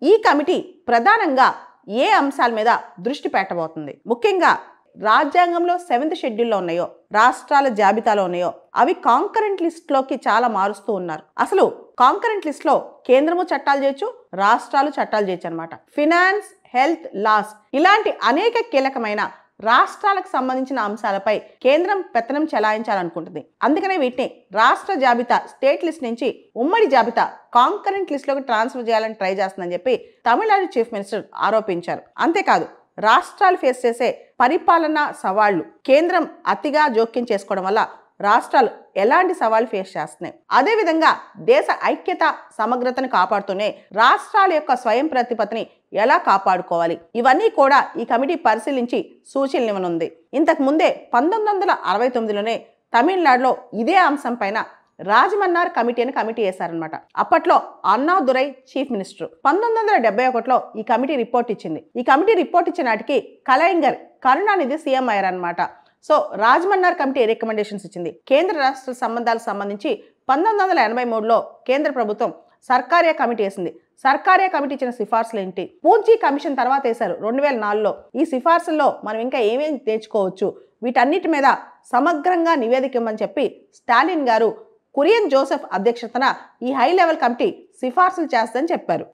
ఈ కమిటీ ప్రధానంగా ఏ అంశాల మీద దృష్టి పెట్టబోతుంది? ముఖ్యంగా రాజ్యాంగంలో 7th షెడ్యూల్లో ఉన్నాయో, రాష్ట్రాల జాబితాలో ఉన్నాయో అవి కాంకరెంట్ లిస్ట్లోకి చాలా మారుస్తూ ఉన్నారు. అసలు కాంకరెంట్ లిస్ట్లో కేంద్రము చట్టాలు చేయొచ్చు, రాష్ట్రాలు చట్టాలు చేయొచ్చు అనమాట. ఫినాన్స్, హెల్త్, లాస్ ఇలాంటి అనేక కీలకమైన రాష్ట్రాలకు సంబంధించిన అంశాలపై కేంద్రం పెత్తనం చెలాయించాలనుకుంటుంది. అందుకనే వీటిని రాష్ట్ర జాబితా స్టేట్ లిస్ట్ నుంచి ఉమ్మడి జాబితా కాంకరెంట్ లిస్ట్లోకి ట్రాన్స్ఫర్ చేయాలని ట్రై చేస్తుందని చెప్పి తమిళనాడు చీఫ్ మినిస్టర్ ఆరోపించారు. అంతేకాదు రాష్ట్రాలు ఫేస్ చేసే పరిపాలనా సవాళ్లు కేంద్రం అతిగా జోక్యం చేసుకోవడం వల్ల రాష్ట్రాలు ఎలాంటి సవాళ్లు ఫేస్ చేస్తున్నాయి, అదేవిధంగా దేశ ఐక్యత సమగ్రతను కాపాడుతూనే రాష్ట్రాల యొక్క స్వయం ప్రతిపత్తిని ఎలా కాపాడుకోవాలి, ఇవన్నీ కూడా ఈ కమిటీ పరిశీలించి సూచనలు ఇవ్వనుంది. ఇంతకు ముందే 1969లోనే తమిళనాడులో ఇదే అంశం పైన రాజమన్నార్ కమిటీ అని కమిటీ వేశారనమాట. అప్పట్లో అన్నాదురై చీఫ్ మినిస్టర్. 1971లో ఈ కమిటీ రిపోర్ట్ ఇచ్చింది. ఈ కమిటీ రిపోర్ట్ ఇచ్చిన నాటికి కలైంగర్ కరుణానిధి సీఎం అయ్యారనమాట. సో రాజమన్నార్ కమిటీ రికమెండేషన్స్ ఇచ్చింది. కేంద్ర రాష్ట్ర సంబంధాలకు సంబంధించి 1983లో కేంద్ర ప్రభుత్వం సర్కారియా కమిటీ వేసింది. సర్కారియా కమిటీ ఇచ్చిన సిఫార్సులు ఏంటి? పూంచి కమిషన్ తర్వాత వేశారు 2004లో. ఈ సిఫార్సుల్లో మనం ఇంకా ఏమేమి తెచ్చుకోవచ్చు, వీటన్నిటి మీద సమగ్రంగా నివేదిక ఇవ్వమని చెప్పి స్టాలిన్ గారు కురియన్ జోసెఫ్ అధ్యక్షతన ఈ హై లెవెల్ కమిటీ సిఫార్సులు చేస్తుందని చెప్పారు.